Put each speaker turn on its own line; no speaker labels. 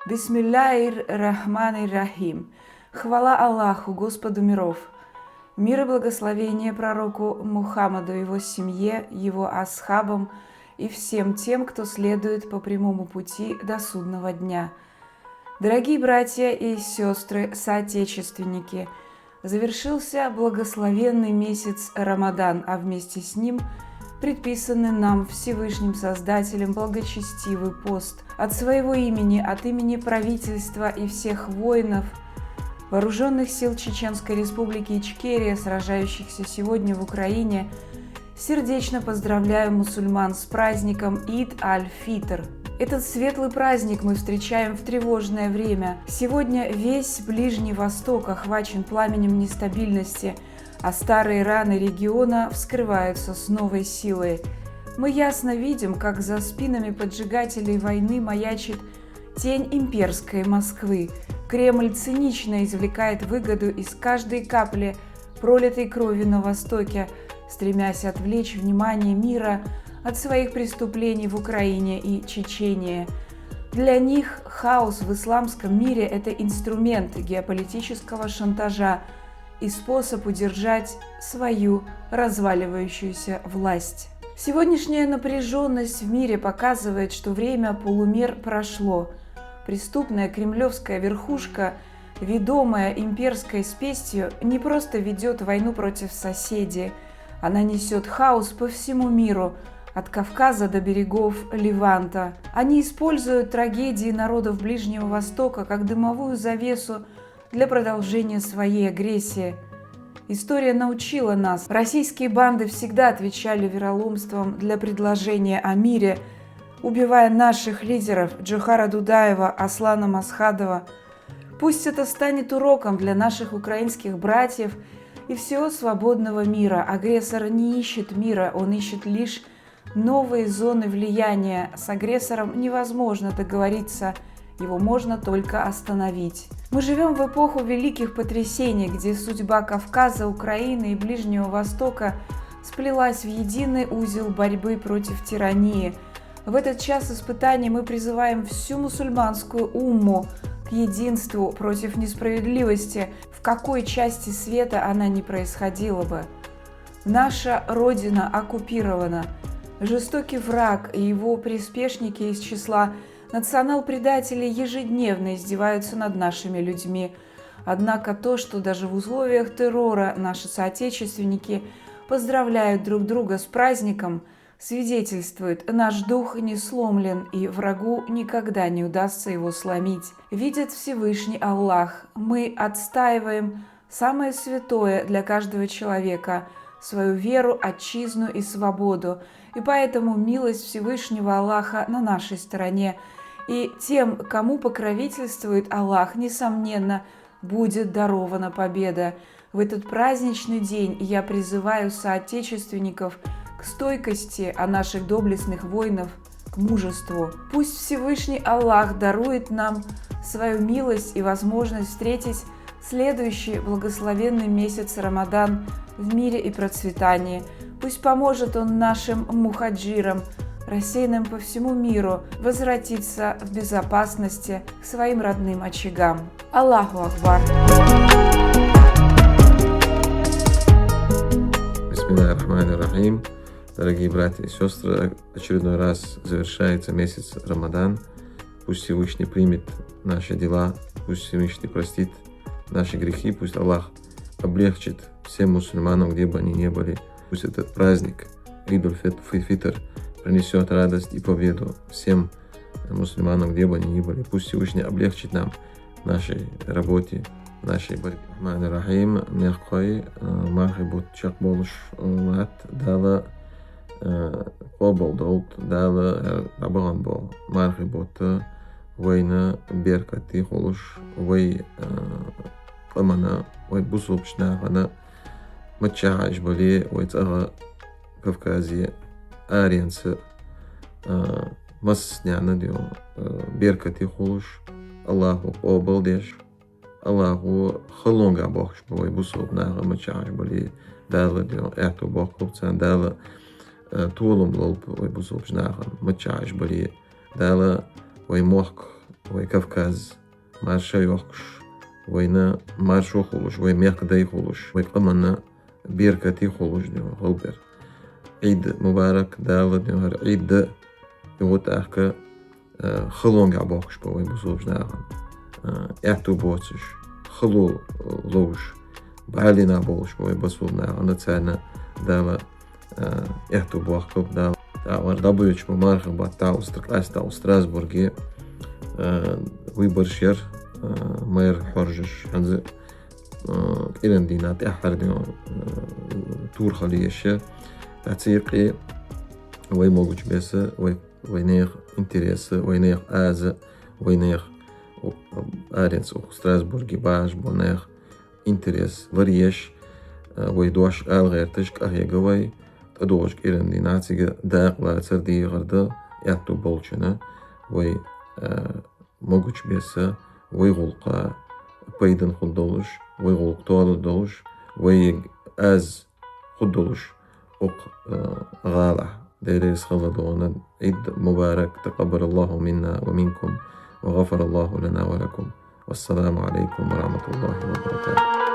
Бисмилляхир-Рахманир-Рахим. Хвала Аллаху, Господу миров. Мир и благословение пророку Мухаммаду, его семье, его асхабам и всем тем, кто следует по прямому пути до судного дня. Дорогие братья и сестры, соотечественники, завершился благословенный месяц Рамадан, а вместе с ним предписанный нам Всевышним Создателем благочестивый пост. От своего имени, от имени правительства и всех воинов Вооруженных сил Чеченской Республики Ичкерия, сражающихся сегодня в Украине, сердечно поздравляю мусульман с праздником Ид-аль-Фитр. Этот светлый праздник мы встречаем в тревожное время. Сегодня весь Ближний Восток охвачен пламенем нестабильности, а старые раны региона вскрываются с новой силой. Мы ясно видим, как за спинами поджигателей войны маячит тень имперской Москвы. Кремль цинично извлекает выгоду из каждой капли пролитой крови на Востоке, стремясь отвлечь внимание мира от своих преступлений в Украине и Чечении. Для них хаос в исламском мире – это инструмент геополитического шантажа и способ удержать свою разваливающуюся власть. Сегодняшняя напряженность в мире показывает, что время полумер прошло. Преступная кремлевская верхушка, ведомая имперской спесью, не просто ведет войну против соседей, она несет хаос по всему миру, от Кавказа до берегов Леванта. Они используют трагедии народов Ближнего Востока как дымовую завесу для продолжения своей агрессии. История научила нас, российские банды всегда отвечали вероломством для предложения о мире, убивая наших лидеров Джохара Дудаева, Аслана Масхадова. Пусть это станет уроком для наших украинских братьев и всего свободного мира. Агрессор не ищет мира, он ищет лишь новые зоны влияния. С агрессором невозможно договориться, его можно только остановить. Мы живем в эпоху великих потрясений, где судьба Кавказа, Украины и Ближнего Востока сплелась в единый узел борьбы против тирании. В этот час испытаний мы призываем всю мусульманскую умму к единству против несправедливости, в какой части света она ни происходила бы. Наша Родина оккупирована. Жестокий враг и его приспешники из числа национал-предателей ежедневно издеваются над нашими людьми. Однако то, что даже в условиях террора наши соотечественники поздравляют друг друга с праздником, свидетельствует, наш дух не сломлен, и врагу никогда не удастся его сломить. Видит Всевышний Аллах, мы отстаиваем самое святое для каждого человека – свою веру, отчизну и свободу, и поэтому милость Всевышнего Аллаха на нашей стороне. И тем, кому покровительствует Аллах, несомненно, будет дарована победа. В этот праздничный день я призываю соотечественников к стойкости, а наших доблестных воинов к мужеству. Пусть Всевышний Аллах дарует нам свою милость и возможность встретить следующий благословенный месяц Рамадан в мире и процветании. Пусть поможет он нашим мухаджирам, рассеянным по всему миру, возвратиться в безопасности к своим родным очагам. Аллаху Акбар!
Бисмиллахир-рахманир-рахим. Дорогие братья и сестры, очередной раз завершается месяц Рамадан. Пусть Всевышний примет наши дела, пусть Всевышний простит наши грехи, пусть Аллах облегчит всем мусульманам, где бы они ни были. Пусть этот праздник Ид-аль-Фитр принесет радость и победу всем мусульманам, где бы они ни были. Пусть Всевышний облегчит нам в нашей работе, в нашей борьбе. Рахим, мягкой, мархибут чакболуш лат, дала кобал долт, дала рабаган бол, мархибут война беркати холуш, вой قمنا ويبصوا بشناغنا متشعج بلي ويتأغى كافكازية آريانس مس نعنا ديو بيركتي خولش الله قوبل ديش الله خلونغا بوخش ويبصوا بناغا متشعج بلي دالا ديو اعتو بوخ كوبتسان دالا طولم للب ويبصوا بشناغا متشعج بلي دالا ويموخ وكافكاز مارشا يوخش وينا مارشو خلوش ويميق داي خلوش ويقمنا بيركتي خلوش ديو غلبر عيد مبارك دال ديو هر عيد يغوت أحكا خلون قعبوخش بوي بصوبش ناغن اعتو بوتش خلو لوش بعالي نابوش بوي بصوب ناغن تسانا دالا اعتو بوخكب دال تعور دبويتش بمارخ بات تاو ستركلاس تاو ستراسبورغي ويبرشير مير حرجش حنز إلين دينات أحر ديو تور خليش تاتسيقي وي موجوش بس وينيخ انتريس وينيخ آز وينيخ آرينس أو ستراسبورغي باش بونيخ انتريس وريش ويدوش آل غير تشك أهي قوي تدوش إلين ديناتي داق لا تردي غرده يعتو بولشنا وي موجوش بس ويغلق بيدن خدولش ويغلق طوال دولش وي آز خدولش أق غالح ديريس خلدونا عيد مبارك تقبل الله منا ومنكم وغفر الله لنا ولكم والسلام عليكم ورحمة الله وبركاته.